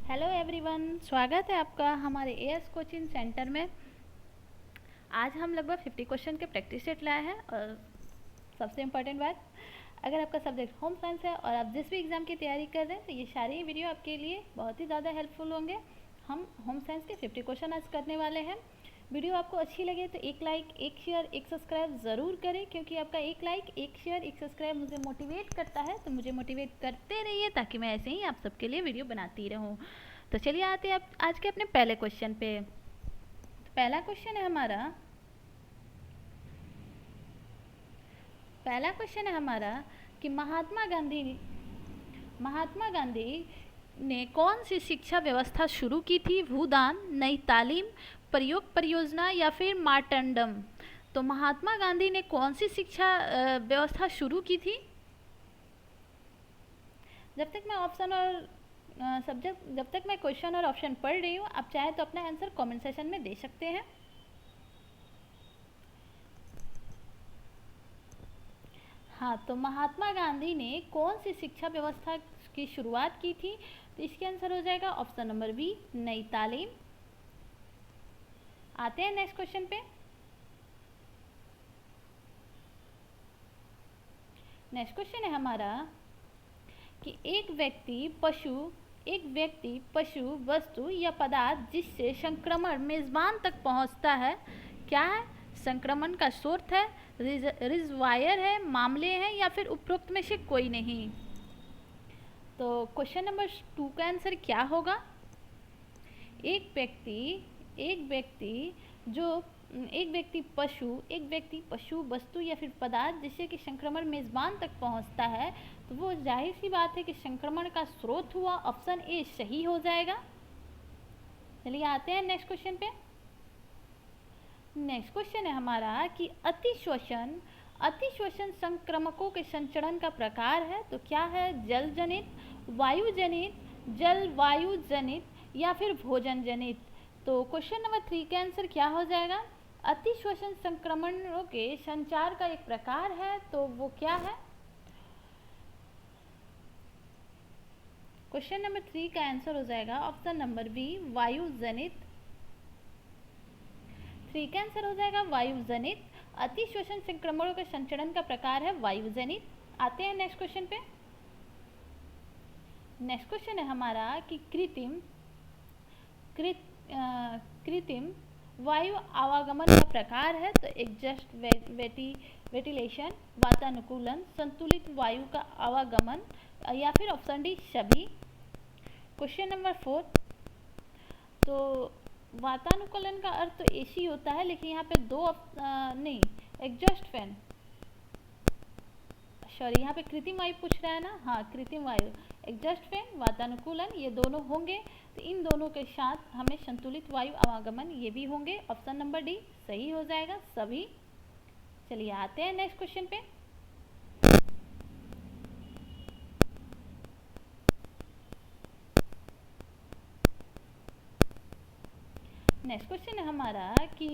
Hello everyone, स्वागत है आपका हमारे एएस कोचिंग सेंटर में। आज हम लगभग 50 क्वेश्चन के प्रैक्टिस सेट लाए हैं। और सबसे इम्पॉर्टेंट बात, अगर आपका सब्जेक्ट होम साइंस है और आप जिस भी एग्ज़ाम की तैयारी कर रहे हैं तो ये सारी वीडियो आपके लिए बहुत ही ज़्यादा हेल्पफुल होंगे। हम होम साइंस के 50 क्वेश्चन आज करने वाले हैं। वीडियो आपको अच्छी लगे तो एक लाइक, एक शेयर, एक सब्सक्राइब ज़रूर करें, क्योंकि आपका एक लाइक, एक शेयर, एक सब्सक्राइब मुझे मोटिवेट करता है। तो मुझे मोटिवेट करते रहिए ताकि मैं ऐसे ही आप सबके लिए वीडियो बनाती रहूँ। तो चलिए आते हैं आप आज के अपने पहले क्वेश्चन पे। तो पहला क्वेश्चन है हमारा कि महात्मा गांधी ने कौन सी शिक्षा व्यवस्था शुरू की थी? भूदान, नई तालीम, प्रयोग परियोजना या फिर मार्टंडम। तो महात्मा गांधी ने कौन सी शिक्षा व्यवस्था शुरू की थी? जब तक मैं क्वेश्चन और ऑप्शन पढ़ रही हूँ, आप चाहे तो अपना आंसर कमेंट सेशन में दे सकते हैं। हाँ, तो महात्मा गांधी ने कौन सी शिक्षा व्यवस्था की शुरुआत की थी? तो इसके आंसर हो जाएगा ऑप्शन नंबर बी, नई तालीम। आते हैं नेक्स्ट क्वेश्चन पे। नेक्स्ट क्वेश्चन है हमारा कि एक व्यक्ति, पशु, वस्तु या पदार्थ जिससे संक्रमण मेजबान तक पहुंचता है, क्या है? संक्रमण का स्रोत है, रिजर्वायर है, मामले हैं या फिर उपरोक्त में से कोई नहीं। तो क्वेश्चन नंबर 2 का आंसर क्या होगा? एक व्यक्ति पशु, वस्तु या फिर पदार्थ जिससे कि संक्रमण मेजबान तक पहुंचता है, तो वो जाहिर सी बात है कि संक्रमण का स्रोत हुआ। ऑप्शन ए सही हो जाएगा। चलिए आते हैं नेक्स्ट क्वेश्चन पे। नेक्स्ट क्वेश्चन है हमारा कि अतिश्वसन संक्रमकों के संचरण का प्रकार है। तो क्या है? जल जनित, वायु जनित, जलवायु जनित या फिर भोजन जनित। तो क्वेश्चन नंबर 3 का आंसर क्या हो जाएगा? अतिश्वसन संक्रमणों के संचार का एक प्रकार है, तो वो क्या है? क्वेश्चन नंबर 3 का आंसर हो जाएगा ऑप्शन नंबर बी, वायु जनित। 3 का आंसर हो जाएगा वायु जनित। अतिश्वसन संक्रमणों के संचरण का प्रकार है वायु जनित। आते हैं नेक्स्ट क्वेश्चन पे। नेक्स्ट क्वेश्चन है हमारा कि कृत्रिम वायु आवागमन का प्रकार है। तो एडजस्ट वेंटिलेशन, वातानुकूलन, संतुलित वायु का आवागमन या फिर ऑप्शन डी सभी। क्वेश्चन नंबर 4, तो वातानुकूलन का अर्थ तो एसी होता है, लेकिन यहाँ पे नहीं, एग्जॉस्ट फैन, सॉरी, यहाँ पे कृत्रिम वायु पूछ रहा है ना। हाँ, कृत्रिम वायु, एग्जॉस्ट फैन, वातानुकूलन, ये दोनों होंगे। तो इन दोनों के साथ हमें संतुलित वायु आवागमन ये भी होंगे। ऑप्शन नंबर डी सही हो जाएगा, सभी। चलिए आते हैं नेक्स्ट क्वेश्चन पे। नेक्स्ट क्वेश्चन है हमारा कि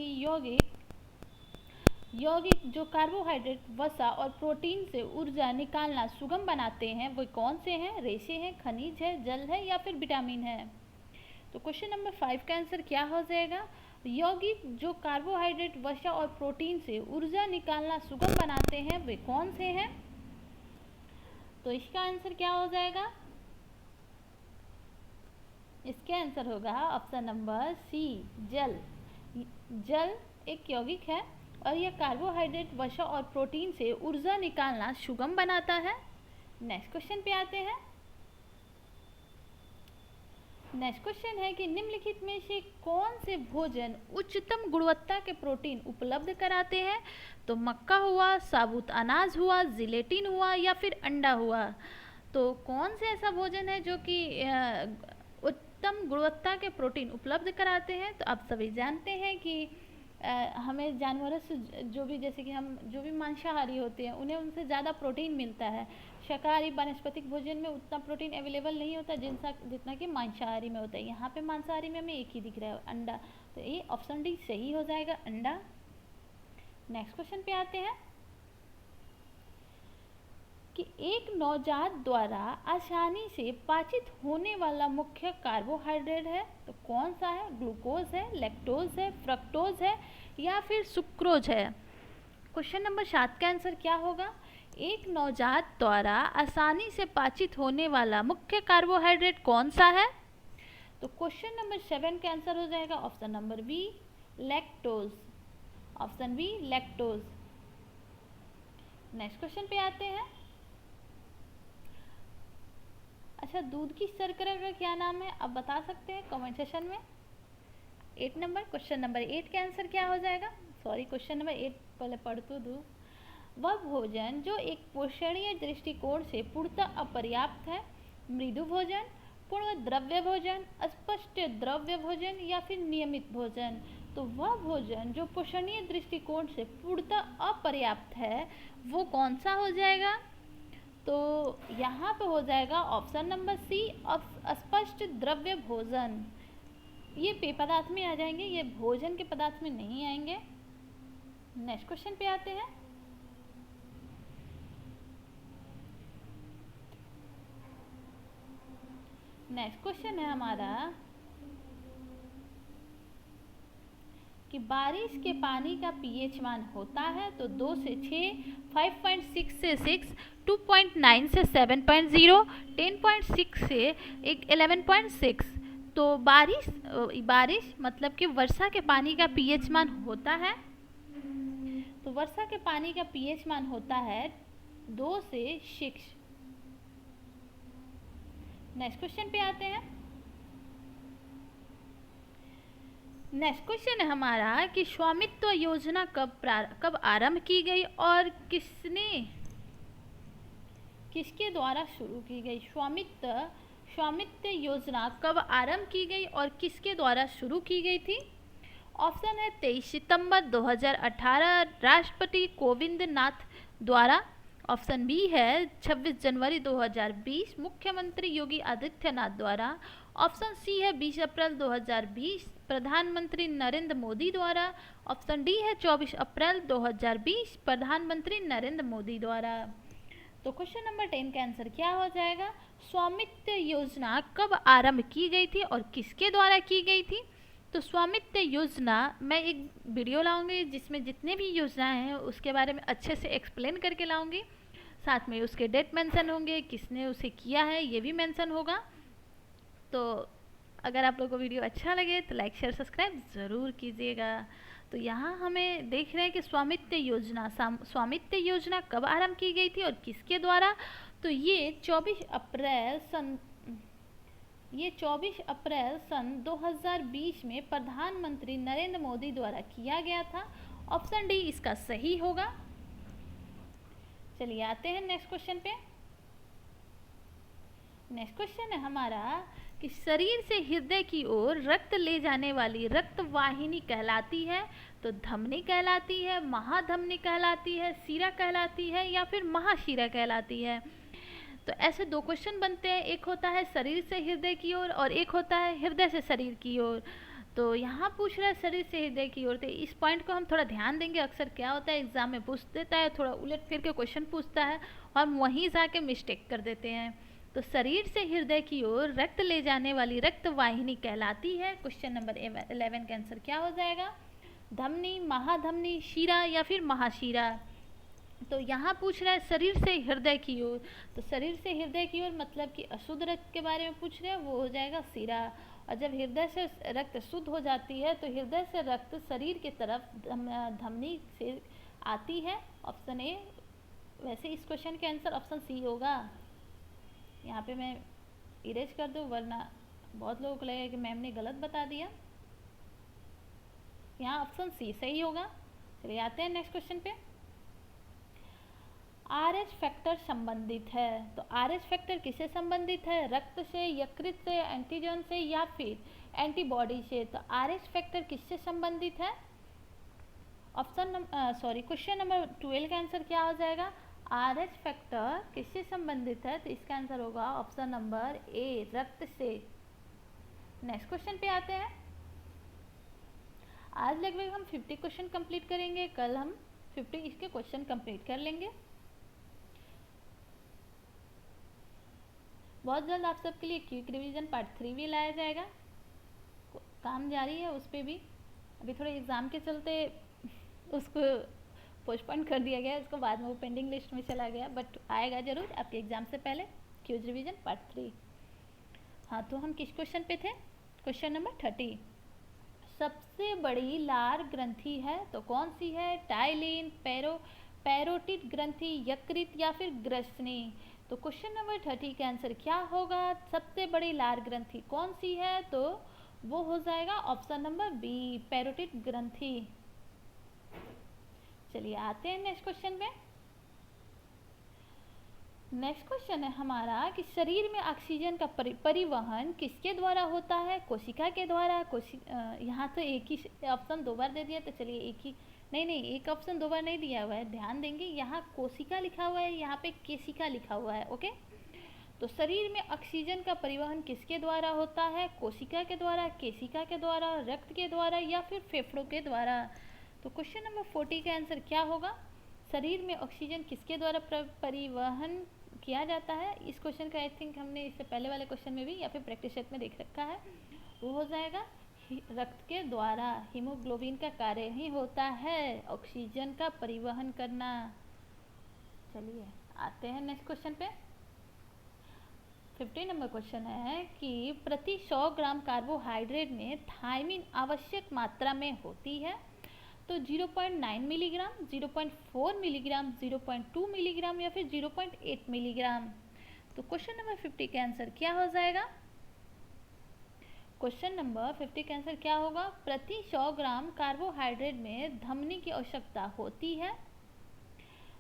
यौगिक जो कार्बोहाइड्रेट, वसा और प्रोटीन से ऊर्जा निकालना सुगम बनाते हैं, वो कौन से हैं? रेशे हैं, खनिज है, जल है या फिर विटामिन है। तो क्वेश्चन नंबर 5 का आंसर क्या हो जाएगा? यौगिक जो कार्बोहाइड्रेट, वसा और प्रोटीन से ऊर्जा निकालना सुगम बनाते हैं, वे कौन से हैं? तो इसका आंसर क्या हो जाएगा? इसका आंसर होगा ऑप्शन नंबर सी, जल। जल एक यौगिक है और यह कार्बोहाइड्रेट, वसा और प्रोटीन से ऊर्जा निकालना सुगम बनाता है। नेक्स्ट क्वेश्चन पे आते हैं। नेक्स्ट क्वेश्चन है कि निम्नलिखित में से कौन से भोजन उच्चतम गुणवत्ता के प्रोटीन उपलब्ध कराते हैं? तो मक्का हुआ, साबुत अनाज हुआ, जिलेटिन हुआ या फिर अंडा हुआ। तो कौन से ऐसा भोजन है जो कि उत्तम गुणवत्ता के प्रोटीन उपलब्ध कराते हैं? तो आप सभी जानते हैं कि हमें जानवरों से जो भी, जैसे कि हम जो भी मांसाहारी होते हैं, उन्हें उनसे ज़्यादा प्रोटीन मिलता है। शाकाहारी वानस्पतिक भोजन में उतना प्रोटीन अवेलेबल नहीं होता जितना कि मांसाहारी में होता है। यहाँ पे मांसाहारी में हमें एक ही दिख रहा है, अंडा। तो ये ऑप्शन डी सही हो जाएगा, अंडा। नेक्स्ट क्वेश्चन पे आते हैं। कि एक नवजात द्वारा आसानी से पाचित होने वाला मुख्य कार्बोहाइड्रेट है, तो कौन सा है? ग्लूकोज है, लैक्टोज है, फ्रक्टोज है या फिर सुक्रोज है। क्वेश्चन नंबर 7 का आंसर क्या होगा? एक नवजात द्वारा आसानी से पाचित होने वाला मुख्य कार्बोहाइड्रेट कौन सा है? तो क्वेश्चन नंबर 7 का आंसर हो जाएगा option number B, lactose. Option B, lactose. Next question पे आते हैं। अच्छा, दूध की शर्करा का क्या नाम है? आप बता सकते हैं कमेंट सेशन में। 8 नंबर, क्वेश्चन नंबर 8 का आंसर क्या हो जाएगा? सॉरी, क्वेश्चन नंबर 8 पहले पढ़ तो दूँ। वह भोजन जो एक पोषणीय दृष्टिकोण से पूर्णतः अपर्याप्त है, मृदु भोजन, पूर्ण द्रव्य भोजन, अस्पष्ट द्रव्य भोजन या फिर नियमित भोजन। तो वह भोजन जो पोषणीय दृष्टिकोण से पूर्णतः अपर्याप्त है वो कौन सा हो जाएगा? तो यहाँ पे हो जाएगा ऑप्शन नंबर सी, अस्पष्ट द्रव्य भोजन। ये पेय पदार्थ में आ जाएंगे, ये भोजन के पदार्थ में नहीं आएंगे। नेक्स्ट क्वेश्चन पे आते हैं। नेक्स्ट क्वेश्चन है हमारा कि बारिश के पानी का पीएच मान होता है तो 2 से 6, 5.6 से 6, 2.9 से 7.0, 10.6 से 11.6। तो बारिश मतलब कि वर्षा के पानी का पीएच मान होता है, तो वर्षा के पानी का पीएच मान होता है 2 से 6। नेक्स्ट क्वेश्चन पे आते हैं। नेक्स्ट क्वेश्चन है हमारा कि स्वामित्व योजना कब आरंभ की गई और किसके द्वारा शुरू की गई? स्वामित्व योजना कब आरंभ की गई और किसके द्वारा शुरू की गई थी? ऑप्शन है 23 सितंबर 2018 राष्ट्रपति कोविंद नाथ द्वारा। ऑप्शन बी है 26 जनवरी 2020 मुख्यमंत्री योगी आदित्यनाथ द्वारा। ऑप्शन सी है 20 अप्रैल 2020 प्रधानमंत्री नरेंद्र मोदी द्वारा। ऑप्शन डी है 24 अप्रैल 2020 प्रधानमंत्री नरेंद्र मोदी द्वारा। तो क्वेश्चन नंबर 10 का आंसर क्या हो जाएगा? स्वामित्व योजना कब आरंभ की गई थी और किसके द्वारा की गई थी? तो स्वामित्व योजना मैं एक वीडियो लाऊंगी जिसमें जितने भी योजनाएं हैं उसके बारे में अच्छे से एक्सप्लेन करके लाऊंगी, साथ में उसके डेट मेंशन होंगे, किसने उसे किया है ये भी मेंशन होगा। तो अगर आप लोगों को वीडियो अच्छा लगे तो लाइक शेयर सब्सक्राइब ज़रूर कीजिएगा। तो यहाँ हमें देख रहे हैं कि स्वामित्व योजना कब आरंभ की गई थी और किसके द्वारा? तो ये 24 अप्रैल सन 2020 में प्रधानमंत्री नरेंद्र मोदी द्वारा किया गया था। ऑप्शन डी इसका सही होगा। चलिए आते हैं नेक्स्ट क्वेश्चन पे। नेक्स्ट क्वेश्चन है हमारा कि शरीर से हृदय की ओर रक्त ले जाने वाली रक्त वाहिनी कहलाती है, तो धमनी कहलाती है, महाधमनी कहलाती है, शिरा कहलाती है या फिर महाशिरा कहलाती है। तो ऐसे दो क्वेश्चन बनते हैं, एक होता है शरीर से हृदय की ओर और एक होता है हृदय से शरीर की ओर। तो यहाँ पूछ रहा है शरीर से हृदय की ओर, तो इस पॉइंट को हम थोड़ा ध्यान देंगे। अक्सर क्या होता है एग्जाम में पूछ देता है, थोड़ा उलट फिर के क्वेश्चन पूछता है और हम वहीं जाके मिस्टेक कर देते हैं। तो शरीर से हृदय की ओर रक्त ले जाने वाली रक्त वाहिनी कहलाती है। क्वेश्चन नंबर 11 का आंसर क्या हो जाएगा? धमनी, महाधमनी, शिरा या फिर महाशिरा। तो यहाँ पूछ रहा है शरीर से हृदय की ओर, तो शरीर से हृदय की ओर मतलब कि अशुद्ध रक्त के बारे में पूछ रहे हैं, वो हो जाएगा शिरा। और जब हृदय से रक्त शुद्ध हो जाती है तो हृदय से रक्त शरीर की तरफ धमनी से आती है। Option A. वैसे इस क्वेश्चन के आंसर ऑप्शन सी होगा। यहाँ पे मैं इरेज कर दूँ वरना बहुत लोगों को लगेगा कि मैम ने गलत बता दिया। यहाँ ऑप्शन सी सही होगा। चलिए आते हैं नेक्स्ट क्वेश्चन पे। आरएच फैक्टर संबंधित है, तो आरएच फैक्टर किससे संबंधित है? रक्त से, यकृत से, एंटीजन से या फिर एंटीबॉडी से। तो आरएच फैक्टर किससे संबंधित है? क्वेश्चन नंबर 12 का आंसर क्या हो जाएगा? आरएच फैक्टर किससे संबंधित है? तो इसका आंसर होगा ऑप्शन नंबर ए, रक्त से। नेक्स्ट क्वेश्चन पे आते हैं। आज लगभग हम 50 क्वेश्चन कंप्लीट करेंगे, कल हम 50 इसके क्वेश्चन कंप्लीट कर लेंगे। बहुत जल्द आप सबके लिए क्विक रिवीजन पार्ट 3 भी लाया जाएगा, काम जारी है उस पर भी। अभी थोड़े एग्ज़ाम के चलते उसको पोस्टपोन कर दिया गया, इसको बाद में वो पेंडिंग लिस्ट में चला गया, बट आएगा ज़रूर आपके एग्ज़ाम से पहले क्विक रिवीजन पार्ट 3। हाँ, तो हम किस क्वेश्चन पे थे? Question number 30। सबसे बड़ी लार ग्रंथि है तो कौन सी है? टाइलिन, पैरोटिड ग्रंथि, यकृत या फिर ग्रसनी? तो क्वेश्चन नंबर 30 का आंसर क्या होगा? सबसे बड़ी लार ग्रंथि कौन सी है? तो वो हो जाएगा ऑप्शन नंबर बी, पैरोटिड ग्रंथि। चलिए आते हैं नेक्स्ट क्वेश्चन पे। नेक्स्ट क्वेश्चन है हमारा कि शरीर में ऑक्सीजन का परिवहन किसके द्वारा होता है? कोशिका के द्वारा। यहाँ तो एक ही ऑप्शन 2 बार दे दिया, तो चलिए एक ही, नहीं एक ऑप्शन 2 बार नहीं दिया हुआ है, ध्यान देंगे। यहाँ कोशिका लिखा हुआ है, यहाँ पे केशिका लिखा हुआ है। ओके, तो शरीर में ऑक्सीजन का परिवहन किसके द्वारा होता है? कोशिका के द्वारा, केशिका के द्वारा, रक्त के द्वारा या फिर फेफड़ों के द्वारा? तो क्वेश्चन नंबर 40 का आंसर क्या होगा? शरीर में ऑक्सीजन किसके द्वारा परिवहन किया जाता है? इस क्वेश्चन का आई थिंक हमने इससे पहले वाले क्वेश्चन में भी या फिर प्रैक्टिस सेट में देख रखा है। वो हो जाएगा रक्त के द्वारा। हीमोग्लोबिन का कार्य ही होता है ऑक्सीजन का परिवहन करना। चलिए आते हैं नेक्स्ट क्वेश्चन पे। 50 नंबर क्वेश्चन है कि प्रति 100 ग्राम कार्बोहाइड्रेट में थायमिन आवश्यक मात्रा में होती है तो 0.9 मिलीग्राम, 0.4 मिलीग्राम, 0.2 मिलीग्राम या फिर 0.8 मिलीग्राम? तो क्वेश्चन नंबर 50 का आंसर क्या हो जाएगा? क्वेश्चन नंबर 50 का आंसर क्या होगा? प्रति 100 ग्राम कार्बोहाइड्रेट में धमनी की आवश्यकता होती है,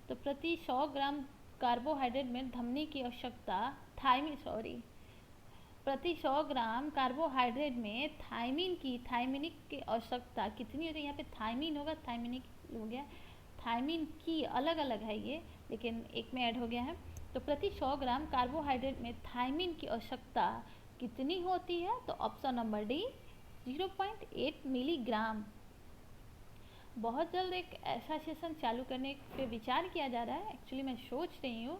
तो प्रति 100 ग्राम कार्बोहाइड्रेट में धमनी की आवश्यकता प्रति 100 ग्राम कार्बोहाइड्रेट में थायमिनिक की आवश्यकता कितनी होती है? यहाँ पे थायमिन होगा, थायमिनिक हो गया, थायमिन की अलग अलग है ये, लेकिन एक में ऐड हो गया है। तो प्रति 100 ग्राम कार्बोहाइड्रेट में थायमिन की आवश्यकता कितनी होती है? तो ऑप्शन नंबर डी 0.8 मिलीग्राम। बहुत जल्द एक ऐसा सेशन चालू करने पे विचार किया जा रहा है। एक्चुअली मैं सोच रही हूँ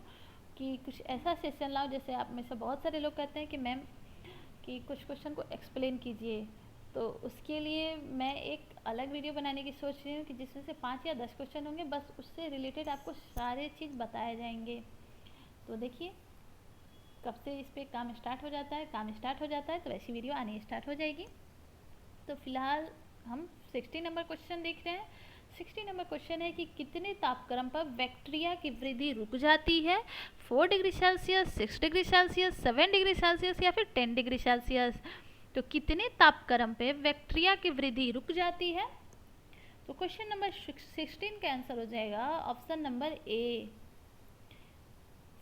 कि कुछ ऐसा सेशन लाओ, जैसे आप में से बहुत सारे लोग कहते हैं कि मैम कि कुछ क्वेश्चन को एक्सप्लेन कीजिए, तो उसके लिए मैं एक अलग वीडियो बनाने की सोच रही हूँ कि जिसमें से 5 या 10 क्वेश्चन होंगे, बस उससे रिलेटेड आपको सारे चीज़ बताए जाएंगे। तो देखिए कब से इस पर काम स्टार्ट हो जाता है, तो वैसी वीडियो आनी स्टार्ट हो जाएगी। तो फिलहाल हम 60 नंबर क्वेश्चन देख रहे हैं। 60 नंबर क्वेश्चन है कि कितने तापक्रम पर बैक्टीरिया की वृद्धि रुक जाती है? 4 degree Celsius, 6 degree Celsius, 7 degree Celsius या फिर 10 डिग्री सेल्सियस? तो कितने तापक्रम पे बैक्टीरिया की वृद्धि रुक जाती है? तो क्वेश्चन नंबर 16 का आंसर हो जाएगा ऑप्शन नंबर ए,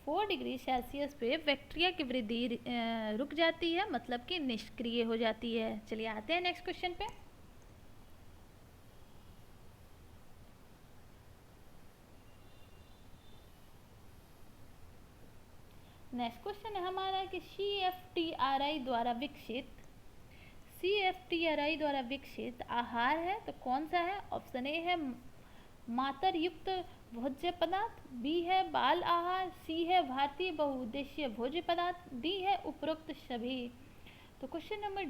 4 डिग्री सेल्सियस पे बैक्टीरिया की वृद्धि रुक जाती है, मतलब कि निष्क्रिय हो जाती है। चलिए आते हैं नेक्स्ट क्वेश्चन पे। नेक्स्ट क्वेश्चन है हमारा कि CFTRI द्वारा विकसित आहार है तो कौन सा है? ऑप्शन ए है मातर युक्त भोज्य पदार्थ, बी है बाल आहार, सी है भारतीय बहुउद्देशीय भोज्य पदार्थ, डी है उपरोक्त सभी। तो क्वेश्चन नंबर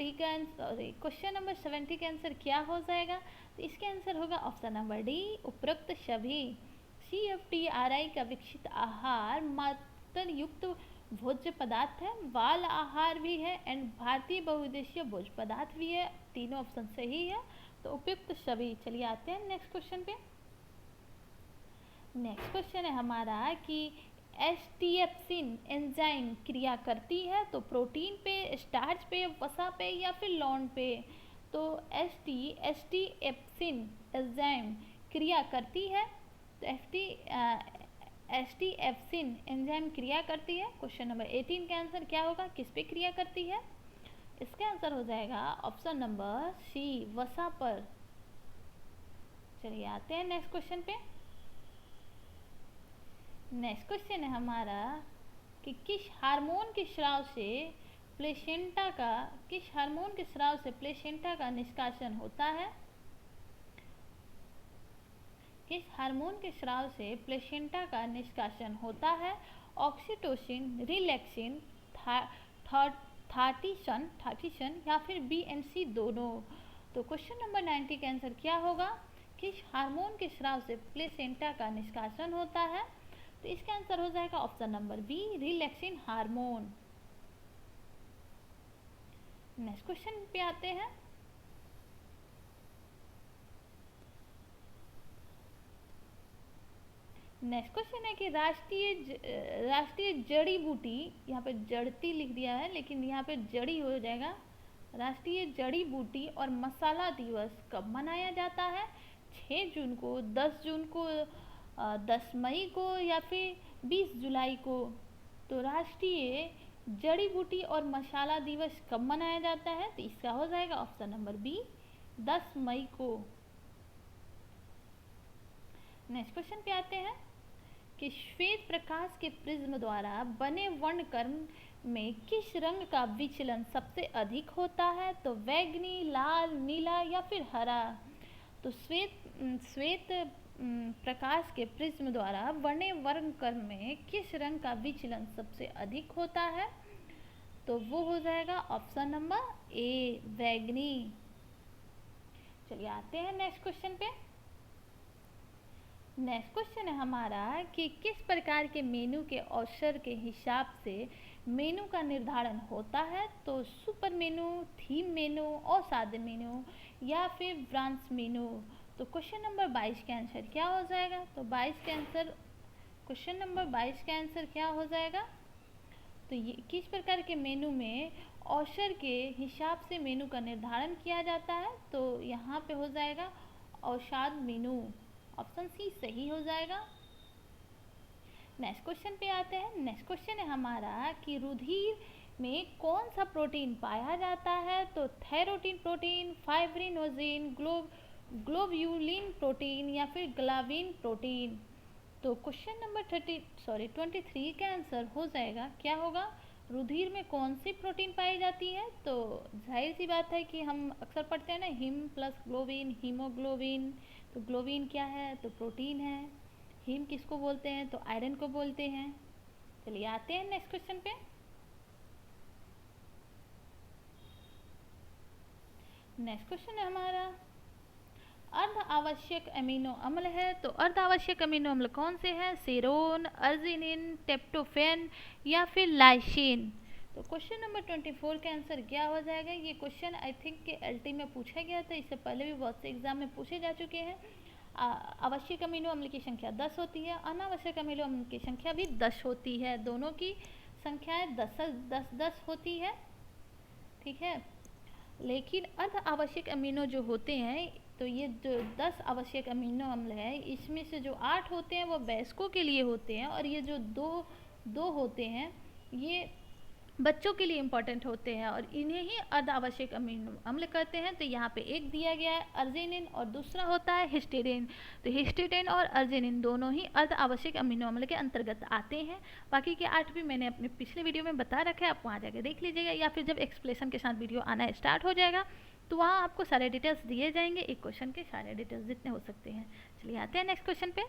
70 का आंसर क्या हो जाएगा? तो इसके आंसर होगा ऑप्शन नंबर डी, उपरोक्त सभी। CFTRI का विकसित आहार मातर युक्त भोज्य पदार्थ है, बाल आहार भी है एंड भारतीय बहुउद्देशीय भोज्य पदार्थ भी है, तीनों ऑप्शन सही है, तो उपयुक्त सभी। चलिए आते हैं नेक्स्ट क्वेश्चन पे। नेक्स्ट क्वेश्चन है हमारा कि एस्टिएप्सिन एंजाइम क्रिया करती है तो प्रोटीन पे, स्टार्च पे, वसा पे या फिर लौंड पे? तो एस्टिएप्सिन एंजाइम क्रिया करती है, तो एस्टिएप्सिन एंजाइम क्रिया करती है। क्वेश्चन नंबर 18 का आंसर क्या होगा? किस पे क्रिया करती है? इसका आंसर हो जाएगा ऑप्शन नंबर सी, वसा पर। चलिए आते हैं नेक्स्ट क्वेश्चन पे। नेक्स्ट क्वेश्चन है हमारा कि किस हार्मोन के स्राव से प्लेसेंटा का निष्कासन होता है? किस हार्मोन के स्राव से प्लेसेंटा का निष्कासन होता है? ऑक्सीटोसिन, रिलैक्सिन, थार्टीशन या फिर बी एंड सी दोनों। तो क्वेश्चन नंबर 90 का आंसर क्या होगा? किस हार्मोन के स्राव से प्लेसेंटा का निष्कासन होता है? तो इसका आंसर हो जाएगा option number B, relaxin hormone. Next question पे आते हैं। नेक्स्ट क्वेश्चन है कि राष्ट्रीय जड़ी बूटी, यहाँ पे जड़ती लिख दिया है लेकिन यहाँ पे जड़ी हो जाएगा, राष्ट्रीय जड़ी बूटी और मसाला दिवस कब मनाया जाता है? 6 जून को, 10 जून को, 10 मई को या फिर 20 जुलाई को? तो राष्ट्रीय जड़ी बूटी और मसाला दिवस कब मनाया जाता है? तो इसका हो जाएगा ऑप्शन नंबर बी, 10 मई को। नेक्स्ट क्वेश्चन पे आते हैं कि श्वेत प्रकाश के प्रिज्म द्वारा बने वर्णक्रम में किस रंग का विचलन सबसे अधिक होता है? तो बैंगनी, लाल, नीला या फिर हरा? तो श्वेत प्रकाश के प्रिज्म द्वारा बने वर्णक्रम में किस रंग का विचलन सबसे अधिक होता है? तो वो हो जाएगा ऑप्शन नंबर ए, बैंगनी। चलिए आते हैं नेक्स्ट क्वेश्चन पे। नेक्स्ट क्वेश्चन है हमारा कि किस प्रकार के मेनू के अवसर के हिसाब से मेनू का निर्धारण होता है? तो सुपर मेनू, थीम मेनू, और सादे मेनू या फिर ब्रांच मेनू? तो क्वेश्चन नंबर 22 का आंसर क्या हो जाएगा? तो क्वेश्चन नंबर 22 का आंसर क्या हो जाएगा? तो ये किस प्रकार के मेनू में अवसर के हिसाब से मेनू का निर्धारण किया जाता है? तो यहाँ पे हो जाएगा औषाध मेनू, ऑप्शन सी सही हो जाएगा। नेक्स्ट क्वेश्चन पे आते हैं। नेक्स्ट क्वेश्चन है हमारा कि रुधिर में कौन सा प्रोटीन पाया जाता है? तो थायरोटिन प्रोटीन, फाइब्रिनोजेन, ग्लोब्यूलिन प्रोटीन या फिर ग्लाविन प्रोटीन? तो क्वेश्चन नंबर 23 का आंसर हो जाएगा, क्या होगा? रुधिर में कौन सी प्रोटीन पाई जाती है? तो जाहिर सी बात है कि हम अक्सर पढ़ते हैं ना, हिम प्लस ग्लोबिन, हीमोग्लोबिन। तो ग्लोबिन क्या है? तो प्रोटीन है। हीम किसको बोलते हैं? तो आयरन को बोलते हैं। चलिए आते हैं नेक्स्ट क्वेश्चन पे। नेक्स्ट क्वेश्चन है हमारा अर्ध आवश्यक अमीनो अम्ल है। तो अर्ध आवश्यक अमीनो अम्ल कौन से हैं? सेरोन, अर्जिनिन, ट्रिप्टोफैन या फिर लाइसिन? तो क्वेश्चन नंबर 24 का आंसर क्या हो जाएगा? ये क्वेश्चन आई थिंक के एलटी में पूछा गया था, इससे पहले भी बहुत से एग्जाम में पूछे जा चुके हैं। आवश्यक अमीनो अम्ल की संख्या 10 होती है, अनावश्यक अमीनो अम्ल की संख्या भी 10 होती है। दोनों की संख्याएं 10 होती है, ठीक है। लेकिन अर्ध आवश्यक अमीनो जो होते हैं, तो ये जो 10 आवश्यक अमीनो अम्ल है, इसमें से जो 8 होते हैं वो वयस्कों के लिए होते हैं, और ये जो दो होते हैं ये बच्चों के लिए इम्पॉर्टेंट होते हैं, और इन्हें ही अर्ध आवश्यक अमीनो अम्ल कहते हैं। तो यहाँ पे एक दिया गया है अर्जिनिन और दूसरा होता है हिस्टीडीन। तो हिस्टीडीन और अर्जिनिन दोनों ही अर्ध आवश्यक अमीनो अम्ल के अंतर्गत आते हैं। बाकी के 8 भी मैंने अपने पिछले वीडियो में बता रखा है, आप वहाँ जाके देख लीजिएगा, या फिर जब एक्सप्लेनेशन के साथ वीडियो आना स्टार्ट हो जाएगा तो वहाँ आपको सारे डिटेल्स दिए जाएंगे, एक क्वेश्चन के सारे डिटेल्स जितने हो सकते हैं। चलिए आते हैं नेक्स्ट क्वेश्चन पे।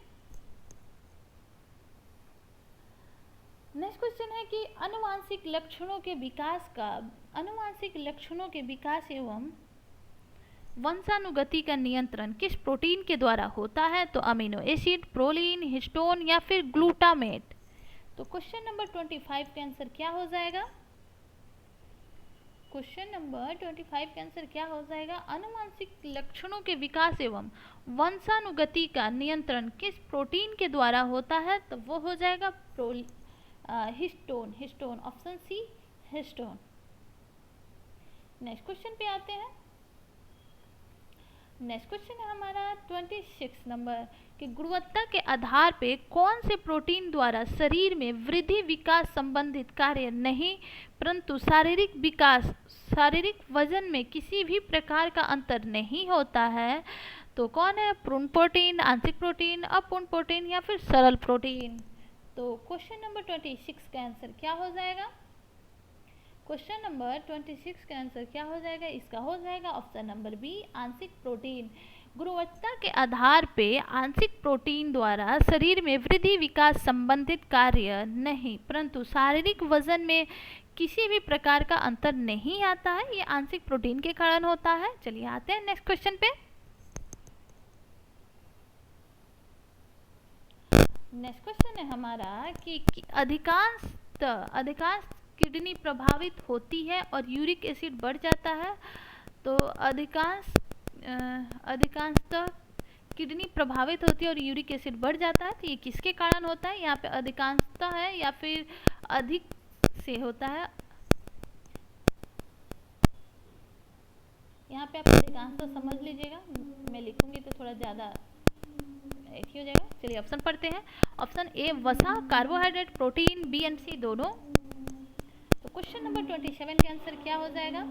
नेक्स्ट क्वेश्चन है कि आनुवांशिक लक्षणों के विकास एवं वंशानुगति का नियंत्रण किस प्रोटीन के द्वारा होता है? तो अमीनो एसिड, प्रोलीन, हिस्टोन या फिर ग्लूटामेट? तो क्वेश्चन नंबर 25 का आंसर क्या हो जाएगा? क्वेश्चन नंबर 25 का आंसर क्या हो जाएगा? आनुवांशिक लक्षणों के विकास एवं वंशानुगति का नियंत्रण किस प्रोटीन के द्वारा होता है? तो वो हो जाएगा histone, option C histone. Next question पे आते हैं। नेक्स्ट क्वेश्चन है हमारा 26 नंबर कि गुणवत्ता के आधार पे कौन से प्रोटीन द्वारा शरीर में वृद्धि विकास संबंधित कार्य नहीं, परंतु शारीरिक वजन में किसी भी प्रकार का अंतर नहीं होता है? तो कौन है? पूर्ण प्रोटीन, आंशिक प्रोटीन, अपूर्ण प्रोटीन या फिर सरल प्रोटीन? तो क्वेश्चन नंबर 26 का आंसर क्या हो जाएगा? क्वेश्चन नंबर 26 का आंसर क्या हो जाएगा? इसका हो जाएगा ऑप्शन नंबर बी, आंशिक प्रोटीन। गुणवत्ता के आधार पे आंशिक प्रोटीन द्वारा शरीर में वृद्धि विकास संबंधित कार्य नहीं, परंतु शारीरिक वजन में किसी भी प्रकार का अंतर नहीं आता है, ये आंशिक प्रोटीन के कारण होता है। चलिए आते हैं नेक्स्ट क्वेश्चन पे। नेक्स्ट क्वेश्चन है हमारा कि अधिकांश किडनी प्रभावित होती है और यूरिक एसिड बढ़ जाता है। तो अधिकांशतः किडनी प्रभावित होती है और यूरिक एसिड बढ़ जाता है, तो ये किसके कारण होता है? यहाँ पे अधिकांशतः है या फिर अधिक से होता है? यहाँ पे आप अधिकांशतः समझ लीजिएगा, मैं लिखूंगी तो थोड़ा ज़्यादा एक ही हो जाएगा। चलिए ऑप्शन पढ़ते हैं। ऑप्शन ए वसा, कार्बोहाइड्रेट, प्रोटीन, बी एंड सी दोनों। तो क्वेश्चन नंबर 27 का आंसर क्या हो जाएगा?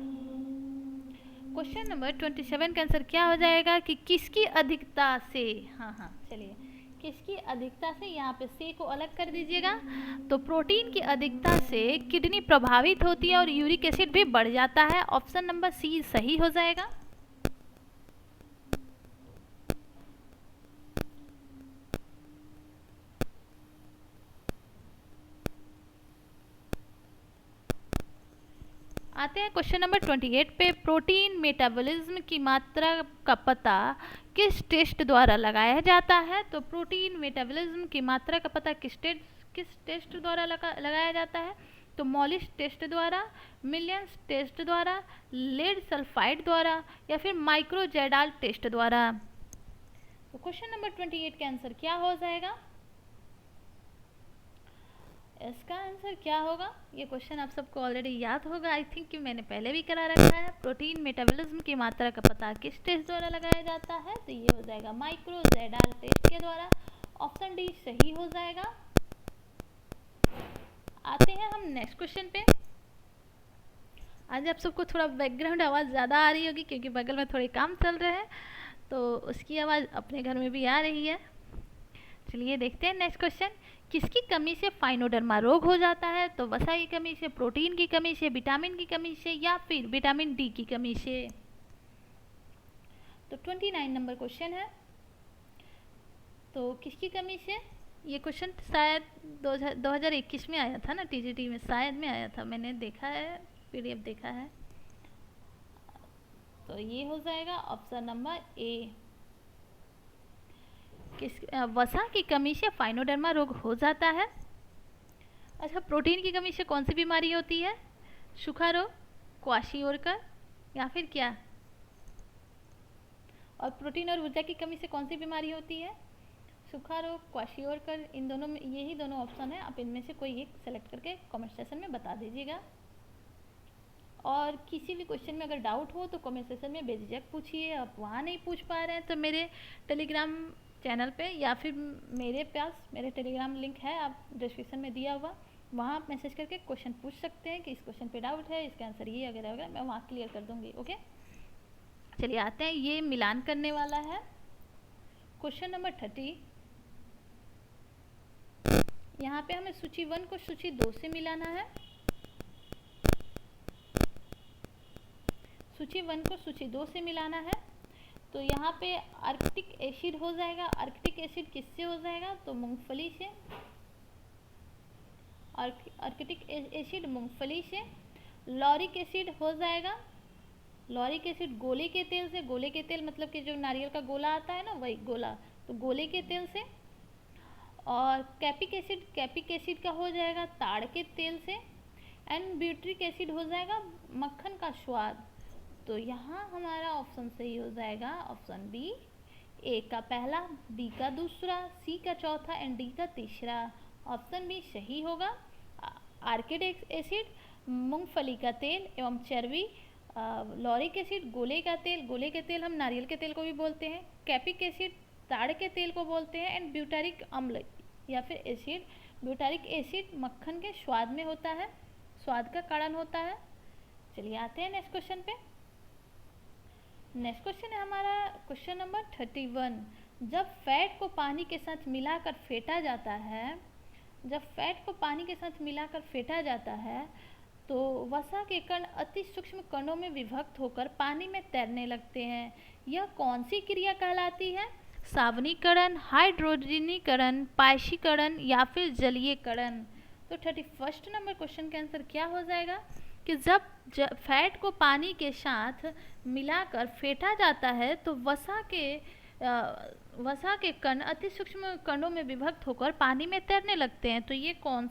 क्वेश्चन नंबर 27 का आंसर क्या हो जाएगा कि किसकी अधिकता से। हाँ चलिए, किसकी अधिकता से, यहाँ पे से को अलग कर दीजिएगा। तो प्रोटीन की अधिकता से किडनी प्रभावित होती है और यूरिक एसिड भी बढ़ जाता है। ऑप्शन नंबर सी सही हो जाएगा। आते हैं क्वेश्चन नंबर 28 पे। प्रोटीन मेटाबॉलिज्म की मात्रा का पता किस टेस्ट द्वारा लगाया जाता है? तो प्रोटीन मेटाबॉलिज्म की मात्रा का पता किस टेस्ट द्वारा लगाया जाता है? तो मॉलिस टेस्ट द्वारा, मिलियंस टेस्ट द्वारा, लेड सल्फाइड द्वारा या फिर माइक्रोजेडाल टेस्ट द्वारा। तो क्वेश्चन नंबर 28 का आंसर क्या हो जाएगा? इसका आंसर क्या होगा? ये क्वेश्चन आप सबको ऑलरेडी याद होगा, आई थिंक कि मैंने पहले भी करा रखा है। प्रोटीन मेटाबॉलिज्म की मात्रा का पता किस टेस्ट द्वारा लगाया जाता है? तो ये हो जाएगा माइक्रोजेडाल टेस्ट के द्वारा। ऑप्शन डी सही हो जाएगा। आते हैं हम नेक्स्ट क्वेश्चन पे। आज आप सबको थोड़ा बैकग्राउंड आवाज़ ज़्यादा आ रही होगी क्योंकि बगल में थोड़े काम चल रहे हैं, तो उसकी आवाज़ अपने घर में भी आ रही है। चलिए देखते हैं नेक्स्ट क्वेश्चन। किसकी कमी से फाइनोडर्मा रोग हो जाता है? तो वसा की कमी से, प्रोटीन की कमी से, विटामिन की कमी से या फिर विटामिन डी की कमी से। तो 29 नंबर क्वेश्चन है। तो किसकी कमी से? ये क्वेश्चन शायद 2021 में आया था ना, टीजीटी में शायद में आया था, मैंने देखा है, पीडीएफ देखा है। तो ये हो जाएगा ऑप्शन नंबर ए। वसा की कमी से फाइनोडर्मा रोग हो जाता है। अच्छा, प्रोटीन की कमी से कौन सी बीमारी होती है? सूखा रोग, क्वाशियोरकर या फिर क्या? और प्रोटीन और ऊर्जा की कमी से कौन सी बीमारी होती है? सूखा रोग, क्वाशियोरकर, इन दोनों में, यही दोनों ऑप्शन है। आप इनमें से कोई एक सेलेक्ट करके कमेंट सेक्शन में बता दीजिएगा। और किसी भी क्वेश्चन में अगर डाउट हो तो कमेंट सेक्शन में बेझिझक पूछिए। आप वहाँ नहीं पूछ पा रहे हैं तो मेरे टेलीग्राम चैनल पे या फिर मेरे पास मेरे टेलीग्राम लिंक है, आप डिस्क्रिप्शन में दिया हुआ, वहाँ आप मैसेज करके क्वेश्चन पूछ सकते हैं कि इस क्वेश्चन पे डाउट है, इसका आंसर ये वगैरह वगैरह, मैं वहाँ क्लियर कर दूँगी। ओके, चलिए आते हैं, ये मिलान करने वाला है। Question number 30। यहाँ पे हमें सूची 1 को सूची 2 से मिलाना है। सूची 1 को सूची 2 से मिलाना है। तो यहाँ पे आर्कटिक एसिड हो जाएगा। आर्कटिक एसिड किससे हो जाएगा? तो मूंगफली से। आर्कटिक एसिड मूंगफली से। लॉरिक एसिड हो जाएगा। लॉरिक एसिड गोले के तेल से। गोले के तेल मतलब कि जो नारियल का गोला आता है ना, वही गोला, तो गोले के तेल से। और कैपिक एसिड का हो जाएगा ताड़ के तेल से। एंड ब्यूट्रिक एसिड हो जाएगा मक्खन का स्वाद। तो यहाँ हमारा ऑप्शन सही हो जाएगा ऑप्शन बी। ए का पहला, बी का दूसरा, सी का चौथा एंड डी का तीसरा। ऑप्शन बी सही होगा। आर्किटिक एसिड मूंगफली का तेल एवं चर्बी। लॉरिक एसिड गोले का तेल, गोले के तेल हम नारियल के तेल को भी बोलते हैं। कैपिक एसिड ताड़ के तेल को बोलते हैं। एंड ब्यूटारिक अम्ल या फिर एसिड, ब्यूटारिक एसिड मक्खन के स्वाद में होता है, स्वाद का कारण होता है। चलिए आते हैं नेक्स्ट क्वेश्चन पे। नेक्स्ट क्वेश्चन है हमारा क्वेश्चन नंबर 31। जब फैट को पानी के साथ मिलाकर फेंटा जाता है, जब फैट को पानी के साथ मिलाकर फेंटा जाता है तो वसा के कण अति सूक्ष्म कणों में विभक्त होकर पानी में तैरने लगते हैं। यह कौन सी क्रिया कहलाती है? सावनीकरण, हाइड्रोजनीकरण, पायशीकरण या फिर जलीयकरण। तो 31 नंबर क्वेश्चन का आंसर क्या हो जाएगा कि जब फैट को पानी के साथ मिलाकर फेंटा जाता है तो वसा के कण अति सूक्ष्म कणों में विभक्त होकर पानी में तैरने लगते हैं। तो ये कौन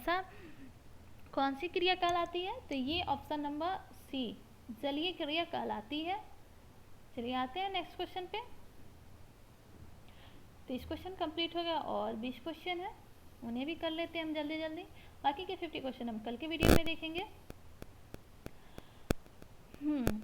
सी क्रिया कहलाती है? तो ये ऑप्शन नंबर सी जलीय क्रिया कहलाती है। चलिए आते हैं नेक्स्ट क्वेश्चन पे। 30 क्वेश्चन कंप्लीट हो गया और 20 क्वेश्चन है, उन्हें भी कर लेते हैं हम जल्दी जल्दी। बाकी के 50 क्वेश्चन हम कल के वीडियो में देखेंगे।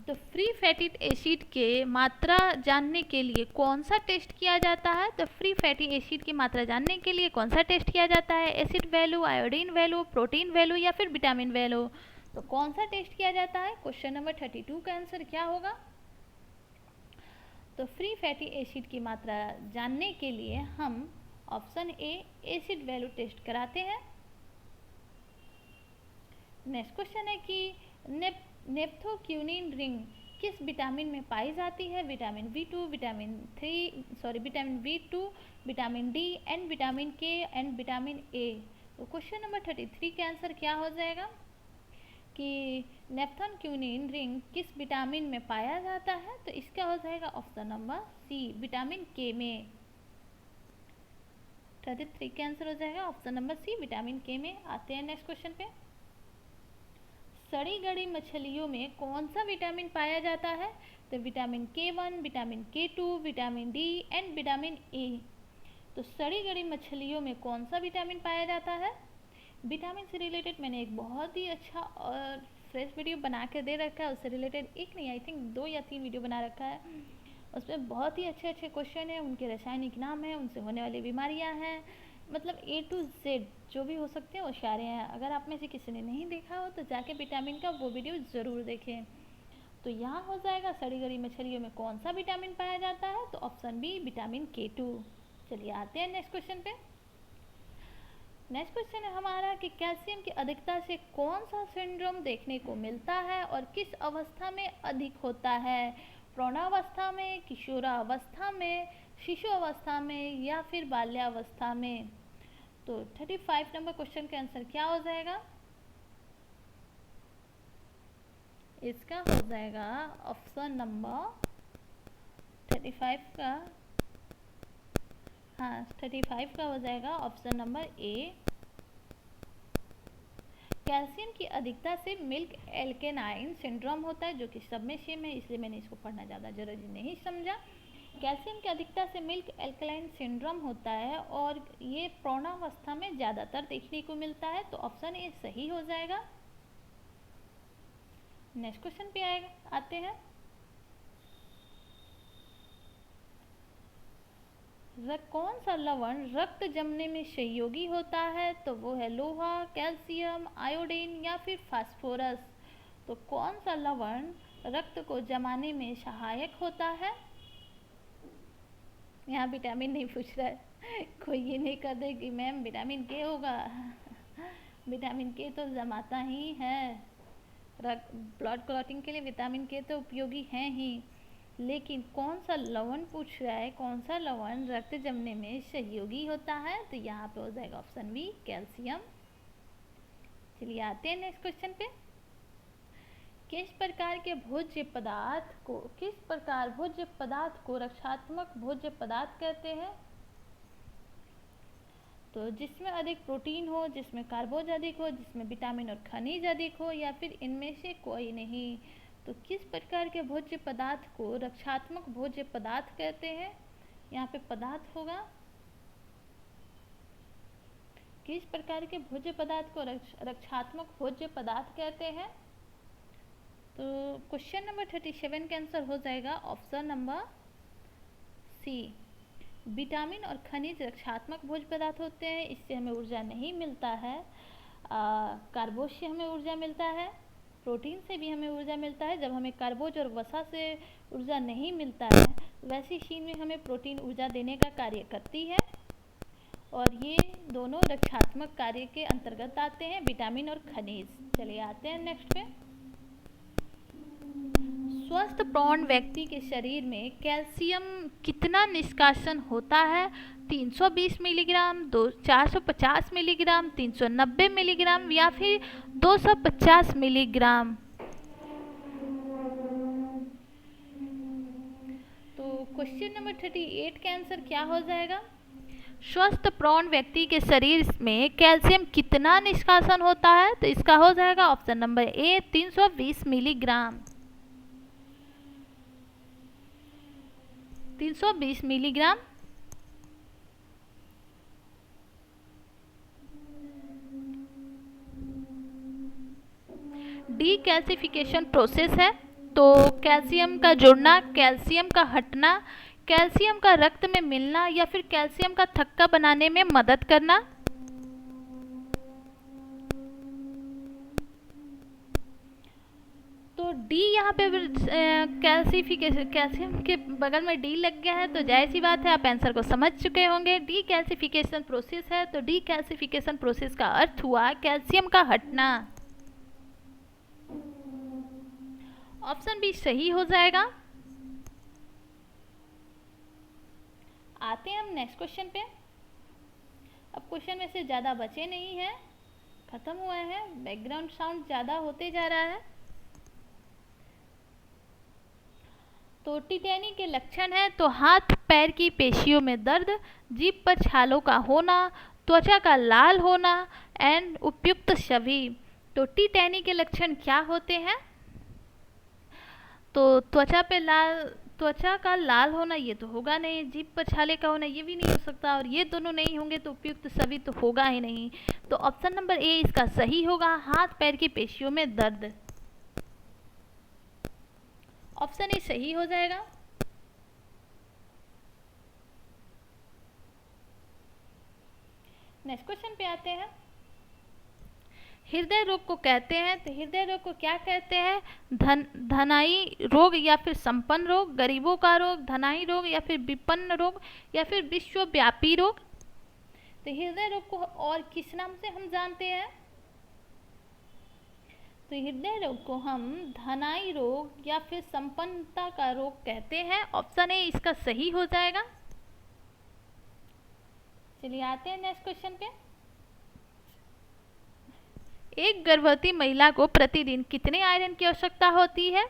तो फ्री फैटी एसिड के मात्रा जानने के लिए कौन सा टेस्ट किया जाता है? तो फ्री फैटी एसिड की मात्रा जानने के लिए कौन सा टेस्ट किया जाता है? Acid value, iodine value, protein value या फिर विटामिन वैल्यू? तो कौन सा टेस्ट किया जाता है? क्वेश्चन नंबर 32 का आंसर क्या होगा? तो फ्री फैटी एसिड की मात्रा जानने के लिए हम option A acid value test कराते हैं। नेक्स्ट क्वेश्चन है कि नेप्थोक्यूनिन रिंग किस विटामिन में पाई जाती है? Vitamin B2, vitamin B2, vitamin D and vitamin के एंड विटामिन ए। तो क्वेश्चन नंबर 33 का आंसर क्या हो जाएगा कि नेप्थोक्यूनिन रिंग किस विटामिन में पाया जाता है? तो इसका हो जाएगा ऑप्शन नंबर सी विटामिन के में। 33 का आंसर हो जाएगा ऑप्शन नंबर सी विटामिन के में। आते हैं नेक्स्ट क्वेश्चन पे। सड़ी गली मछलियों में कौन सा विटामिन पाया जाता है? तो vitamin K1, vitamin K2, vitamin D and vitamin A. तो सड़ी गली मछलियों में कौन सा विटामिन पाया जाता है? विटामिन से रिलेटेड मैंने एक बहुत ही अच्छा और फ्रेश वीडियो बना के दे रखा है। उससे रिलेटेड एक नहीं, आई थिंक 2 या 3 वीडियो बना रखा है। उसमें बहुत ही अच्छे अच्छे क्वेश्चन हैं, उनके रासायनिक नाम हैं, उनसे होने वाली बीमारियां हैं, मतलब A to Z जो भी हो सकते हैं वो सारे हैं। अगर आप में से किसी ने नहीं देखा हो तो जाके विटामिन का वो वीडियो ज़रूर देखें। तो यहाँ हो जाएगा सड़ी गली मछलियों में कौन सा विटामिन पाया जाता है? तो ऑप्शन बी विटामिन K2। चलिए आते हैं नेक्स्ट क्वेश्चन पे। नेक्स्ट क्वेश्चन है हमारा कि कैल्शियम की अधिकता से कौन सा सिंड्रोम देखने को मिलता है और किस अवस्था में अधिक होता है? प्रौढ़ावस्था में, किशोरावस्था में, शिशु अवस्था में या फिर बाल्यावस्था में? तो 35 नंबर क्वेश्चन का आंसर क्या हो जाएगा? इसका हो जाएगा ऑप्शन नंबर 35 का, 35 का हो जाएगा ऑप्शन नंबर ए। कैल्शियम की अधिकता से मिल्क एल्केनाइन सिंड्रोम होता है, जो कि सब में सेम है, इसलिए मैंने इसको पढ़ना ज़्यादा जरूरी नहीं समझा। कैल्शियम की अधिकता से मिल्क एल्कलाइन सिंड्रोम होता है और ये प्रौढ़ावस्था में ज़्यादातर देखने को मिलता है। तो ऑप्शन ए सही हो जाएगा। नेक्स्ट क्वेश्चन पे आते हैं। कौन सा लवण रक्त जमने में सहयोगी होता है? तो वो है लोहा, कैल्शियम, आयोडीन या फिर फास्फोरस। तो कौन सा लवण रक्त को जमाने में सहायक होता है? यहाँ विटामिन नहीं पूछ रहा है, कोई ये नहीं कर दे कि मैम विटामिन के होगा। विटामिन के तो जमाता ही है, ब्लड क्लॉटिंग के लिए विटामिन के तो उपयोगी हैं ही, लेकिन कौन सा लवण पूछ रहा है, कौन सा लवण रक्त जमने में सहयोगी होता है? तो यहाँ पे हो जाएगा ऑप्शन बी कैल्शियम। चलिए आते हैं नेक्स्ट क्वेश्चन पे। किस प्रकार भोज्य पदार्थ को रक्षात्मक भोज्य पदार्थ कहते हैं? तो जिसमें अधिक प्रोटीन हो, जिसमें कार्बोज अधिक हो, जिसमें विटामिन और खनिज अधिक हो, या फिर इनमें से कोई नहीं। तो किस प्रकार के भोज्य पदार्थ को रक्षात्मक भोज्य पदार्थ कहते हैं? यहाँ पे पदार्थ होगा। किस प्रकार के भोज्य पदार्थ को रक्षात्मक भोज्य पदार्थ कहते हैं? तो क्वेश्चन नंबर 37 का आंसर हो जाएगा ऑप्शन नंबर सी। विटामिन और खनिज रक्षात्मक भोज्य पदार्थ होते हैं, इससे हमें ऊर्जा नहीं मिलता है। कार्बोज से हमें ऊर्जा मिलता है, प्रोटीन से भी हमें ऊर्जा मिलता है। जब हमें कार्बोज और वसा से ऊर्जा नहीं मिलता है, वैसी चीज में हमें प्रोटीन ऊर्जा देने का कार्य करती है, और ये दोनों रक्षात्मक कार्य के अंतर्गत आते हैं, विटामिन और खनिज। चलिए आते हैं नेक्स्ट पे। स्वस्थ प्रौढ़ व्यक्ति के शरीर में कैल्शियम कितना निष्कासन होता है? 320 मिलीग्राम, 450 मिलीग्राम, 390 मिलीग्राम या फिर 250 मिलीग्राम। तो क्वेश्चन नंबर 38 का आंसर क्या हो जाएगा? स्वस्थ प्रौढ़ व्यक्ति के शरीर में कैल्शियम कितना निष्कासन होता है? तो इसका हो जाएगा option number A 320 milligram. 320 milligram. Decalcification process है, तो कैल्शियम का जुड़ना, कैल्शियम का हटना, कैल्शियम का रक्त में मिलना या फिर कैल्शियम का थक्का बनाने में मदद करना। तो डी यहाँ पे कैल्सिफिकेशन, कैल्शियम के बगल में डी लग गया है, तो जाहिर सी बात है आप आंसर को समझ चुके होंगे। डी कैल्सिफिकेशन प्रोसेस है, तो डी कैल्सिफिकेशन प्रोसेस का अर्थ हुआ कैल्शियम का हटना। ऑप्शन बी सही हो जाएगा। आते हैं हम नेक्स्ट क्वेश्चन पे। अब क्वेश्चन में से ज़्यादा बचे नहीं हैं, खत्म हुआ है, बैकग्राउंड साउंड ज़्यादा होते जा रहा है। तो टिटेनी के लक्षण है, तो हाथ पैर की पेशियों में दर्द, जीभ पर छालों का होना, त्वचा का लाल होना एंड उपयुक्त छवि। तो टिटेनी के लक्षण क्या होते हैं? तो त्वचा का लाल होना ये तो होगा नहीं, जीभ पर छाले का होना ये भी नहीं हो सकता, और ये दोनों नहीं होंगे तो उपयुक्त छवि तो होगा ही नहीं। तो ऑप्शन नंबर ए इसका सही होगा, हाथ पैर की पेशियों में दर्द। ऑप्शन ए सही हो जाएगा। नेक्स्ट क्वेश्चन पे आते हैं। हृदय रोग को कहते हैं, तो हृदय रोग को क्या कहते हैं? धनाई रोग या फिर संपन्न रोग, गरीबों का रोग, धनाई रोग या फिर विपन्न रोग या फिर विश्वव्यापी रोग। तो हृदय रोग को और किस नाम से हम जानते हैं? तो हृदय रोग को हम धनाई रोग या फिर संपन्नता का रोग कहते हैं। ऑप्शन ए इसका सही हो जाएगा। चलिए आते हैं नेक्स्ट क्वेश्चन पे। एक गर्भवती महिला को प्रतिदिन कितने आयरन की आवश्यकता होती है?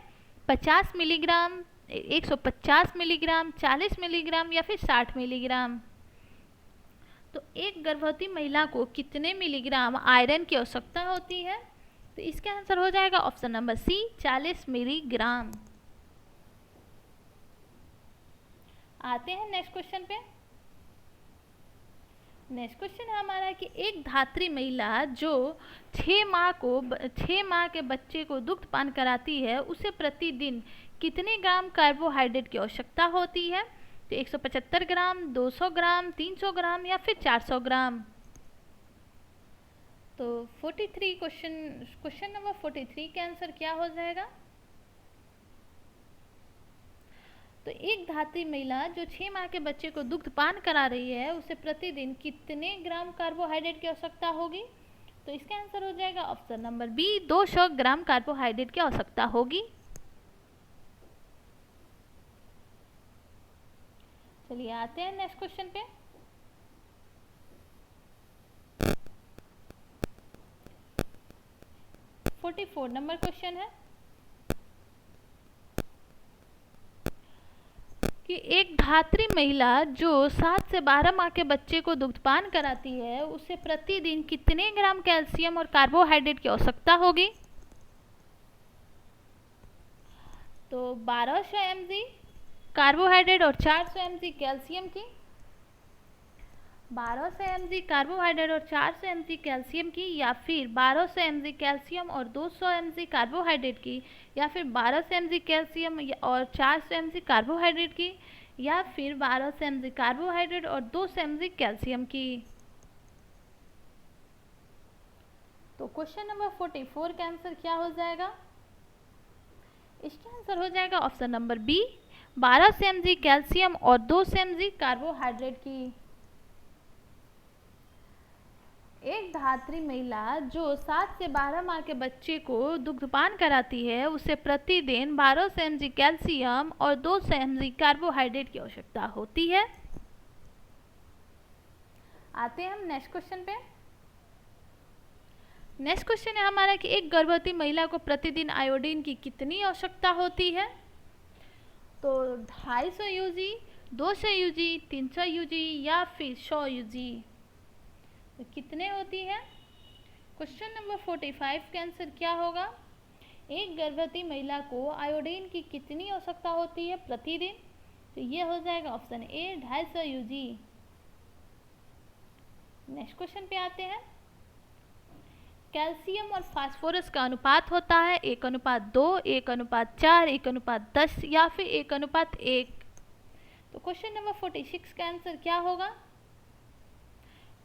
50 मिलीग्राम, 150 मिलीग्राम, 40 मिलीग्राम या फिर 60 मिलीग्राम। तो एक गर्भवती महिला को कितने मिलीग्राम आयरन की आवश्यकता होती है? तो इसका आंसर हो जाएगा ऑप्शन नंबर सी 40 मिलीग्राम। आते हैं नेक्स्ट क्वेश्चन पे। नेक्स्ट क्वेश्चन है हमारा कि एक धात्री महिला जो 6 माह के बच्चे को दुग्धपान कराती है, उसे प्रतिदिन कितने ग्राम कार्बोहाइड्रेट की आवश्यकता होती है? तो 175 ग्राम, 200 ग्राम, 300 ग्राम या फिर 400 ग्राम। तो 43 क्वेश्चन नंबर 43 का आंसर क्या हो जाएगा? तो एक धात्री महिला जो 6 माह के बच्चे को दुग्धपान करा रही है, उसे प्रतिदिन कितने ग्राम कार्बोहाइड्रेट की आवश्यकता होगी? तो इसका आंसर हो जाएगा option number B 200 gram carbohydrate की आवश्यकता होगी। चलिए आते हैं नेक्स्ट क्वेश्चन पे। फोर्टी 44 नंबर क्वेश्चन है कि एक धात्री महिला जो 7 से 12 माह के बच्चे को दुग्धपान कराती है, उसे प्रतिदिन कितने ग्राम कैल्शियम और कार्बोहाइड्रेट की आवश्यकता होगी? तो 1200 mg कार्बोहाइड्रेट और 400 mg कैल्शियम की। 1200 mg कार्बोहाइड्रेट और 400 mg कैल्शियम की, या फिर 1200 mg कैल्शियम और 200 mg कार्बोहाइड्रेट की, या फिर 1200 mg कैल्शियम और 400 mg कार्बोहाइड्रेट की, या फिर 1200 mg कार्बोहाइड्रेट और 200 mg कैल्शियम की। तो क्वेश्चन नंबर 44 का आंसर क्या हो जाएगा? इसका आंसर हो जाएगा option number B 1200 mg calcium और 200 mg कार्बोहाइड्रेट की। एक धात्री महिला जो 7 से 12 माह के बच्चे को दुग्धपान कराती है उसे प्रतिदिन 1200 mg कैल्शियम और 200 mg कार्बोहाइड्रेट की आवश्यकता होती है। आते हैं हम नेक्स्ट क्वेश्चन पे। नेक्स्ट क्वेश्चन है हमारा कि एक गर्भवती महिला को प्रतिदिन आयोडीन की कितनी आवश्यकता होती है। तो 250 यूजी, 200 यूजी, 300 यूजी या फिर 100 यूजी, तो कितने होती है। क्वेश्चन नंबर 45 का आंसर क्या होगा। एक गर्भवती महिला को आयोडीन की कितनी आवश्यकता होती है प्रतिदिन, तो ये हो जाएगा option A 250 U G. Next question पे आते हैं। कैल्शियम और फास्फोरस का अनुपात होता है 1:2, 1:4, 1:10 या फिर 1:1। तो क्वेश्चन नंबर 46 का आंसर क्या होगा।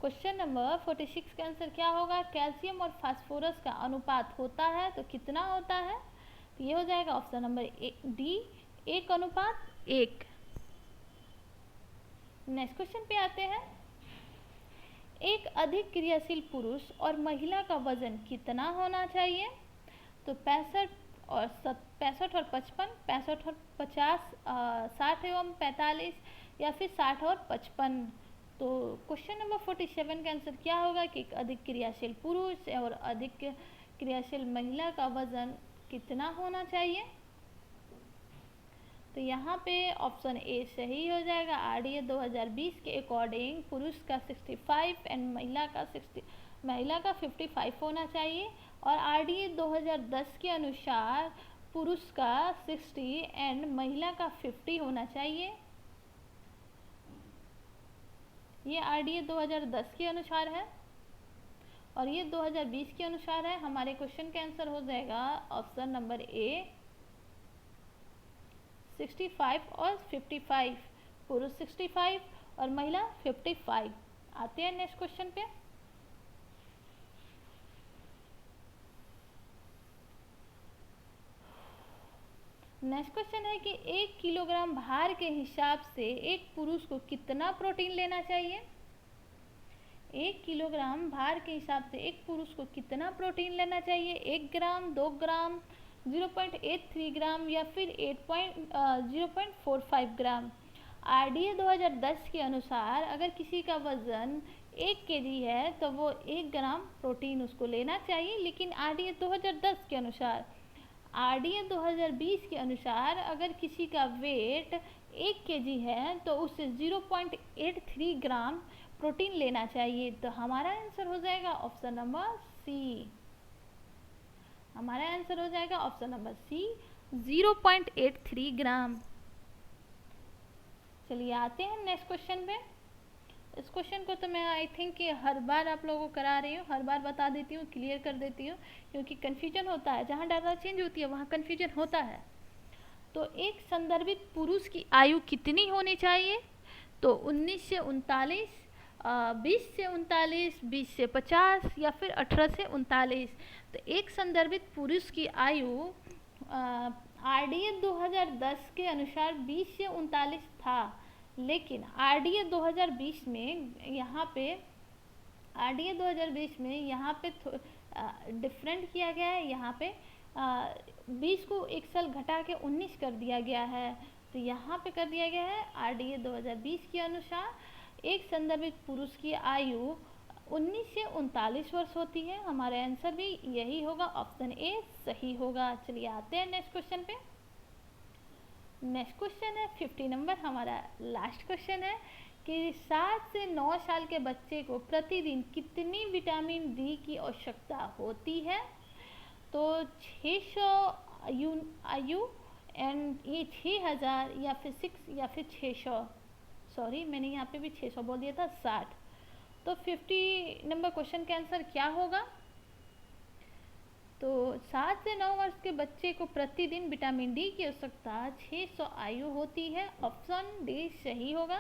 क्वेश्चन नंबर 46 का आंसर क्या होगा। कैल्शियम और फास्फोरस का अनुपात होता है तो कितना होता है, तो ये हो जाएगा option number D 1:1। Next question पे आते हैं। एक अधिक क्रियाशील पुरुष और महिला का वजन कितना होना चाहिए, तो 65 और 55, 65 और 50, 60 एवं 45 या फिर 60 और 55। तो क्वेश्चन नंबर 47 का आंसर क्या होगा कि एक अधिक क्रियाशील पुरुष और अधिक क्रियाशील महिला का वजन कितना होना चाहिए, तो यहाँ पे ऑप्शन ए सही हो जाएगा। आरडीए 2020 के अकॉर्डिंग पुरुष का 65 एंड महिला का 55 होना चाहिए, और आरडीए 2010 के अनुसार पुरुष का 60 एंड महिला का 50 होना चाहिए। ये आरडीए 2010 के अनुसार है और ये 2020 के अनुसार है। हमारे क्वेश्चन का आंसर हो जाएगा ऑप्शन नंबर ए 65 और 55, पुरुष 65 और महिला 55। आते हैं नेक्स्ट क्वेश्चन पे। नेक्स्ट क्वेश्चन है कि 1 किलोग्राम भार के हिसाब से एक पुरुष को कितना प्रोटीन लेना चाहिए। 1 किलोग्राम भार के हिसाब से एक पुरुष को कितना प्रोटीन लेना चाहिए। 1 ग्राम, 2 ग्राम, 0.83 ग्राम या फिर 0.45 ग्राम। आरडीए 2010 के अनुसार अगर किसी का वजन 1 केजी है तो वो 1 ग्राम प्रोटीन उसको लेना चाहिए, लेकिन आरडीए 2010 के अनुसार, आरडीए 2020 के अनुसार अगर किसी का वेट 1 केजी है तो उसे 0.83 ग्राम प्रोटीन लेना चाहिए। तो हमारा आंसर हो जाएगा ऑप्शन नंबर सी। हमारा आंसर हो जाएगा ऑप्शन नंबर सी 0.83 ग्राम। चलिए आते हैं नेक्स्ट क्वेश्चन पे। इस क्वेश्चन को तो मैं आई थिंक कि हर बार आप लोगों को करा रही हूँ, हर बार बता देती हूँ, क्लियर कर देती हूँ, क्योंकि कन्फ्यूजन होता है। जहाँ डाटा चेंज होती है वहाँ कन्फ्यूजन होता है। तो एक संदर्भित पुरुष की आयु कितनी होनी चाहिए, तो 19 से 39, 20 से 39, 20 से 50 या फिर 18 से 39। तो एक संदर्भित पुरुष की आयु आरडीए 2010 के अनुसार 20 से 39 था, लेकिन आरडीए 2020 में यहाँ पे डिफरेंट किया गया है। यहाँ पे 20 को 1 साल घटा के 19 कर दिया गया है। तो यहाँ पे कर दिया गया है आरडीए 2020 के अनुसार एक संदर्भित पुरुष की आयु 19 से 39 वर्ष होती है। हमारा आंसर भी यही होगा, ऑप्शन ए सही होगा। चलिए आते हैं नेक्स्ट क्वेश्चन पे। नेक्स्ट क्वेश्चन है 50 नंबर, हमारा लास्ट क्वेश्चन है कि 7 से 9 साल के बच्चे को प्रतिदिन कितनी विटामिन डी की आवश्यकता होती है। तो 600 आयु एंड ये 6000 या फिर 6 या फिर 600, सॉरी मैंने यहाँ पे भी 600 बोल दिया था, 60। तो 50 नंबर क्वेश्चन का आंसर क्या होगा। तो 7 से 9 वर्ष के बच्चे को प्रतिदिन विटामिन डी की आवश्यकता 600 आयु होती है। ऑप्शन डी सही होगा।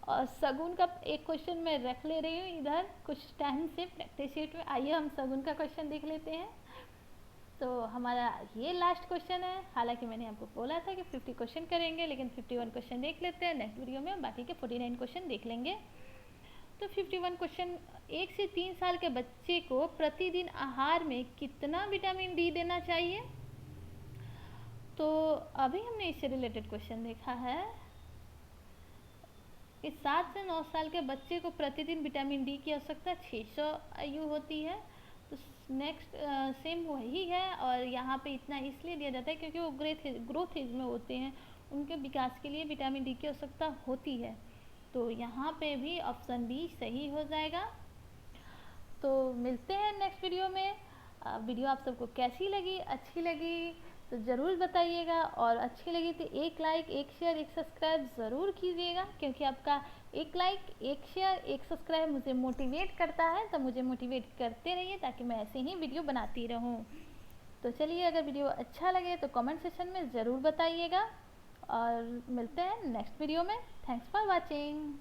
और शगुन का एक क्वेश्चन मैं रख ले रही हूँ इधर कुछ टाइम से प्रैक्टिस शीट में। आइए हम शगुन का क्वेश्चन देख लेते हैं। तो हमारा ये लास्ट क्वेश्चन है। हालांकि मैंने आपको बोला था कि 50 क्वेश्चन करेंगे, लेकिन 51 क्वेश्चन देख लेते हैं। नेक्स्ट वीडियो में बाकी के 49 क्वेश्चन देख लेंगे। तो 51 क्वेश्चन, 1 से 3 साल के बच्चे को प्रतिदिन आहार में कितना विटामिन डी देना चाहिए? तो अभी हमने इससे रिलेटेड क्वेश्चन देखा है कि 7 से 9 साल के बच्चे को प्रतिदिन विटामिन डी की आवश्यकता 600 IU होती है। तो नेक्स्ट सेम वही है, और यहाँ पे इतना इसलिए दिया जाता है क्योंकि वो ग्रोथ एज में होते हैं, उनके विकास के लिए विटामिन डी की आवश्यकता होती है। तो यहाँ पे भी ऑप्शन बी सही हो जाएगा। तो मिलते हैं नेक्स्ट वीडियो में। वीडियो आप सबको कैसी लगी, अच्छी लगी तो ज़रूर बताइएगा, और अच्छी लगी तो एक लाइक, एक शेयर, एक सब्सक्राइब ज़रूर कीजिएगा, क्योंकि आपका एक लाइक, एक शेयर, एक सब्सक्राइब मुझे मोटिवेट करता है। तो मुझे मोटिवेट करते रहिए ताकि मैं ऐसे ही वीडियो बनाती रहूँ। तो चलिए, अगर वीडियो अच्छा लगे तो कमेंट सेक्शन में ज़रूर बताइएगा, और मिलते हैं नेक्स्ट वीडियो में। Thanks for watching.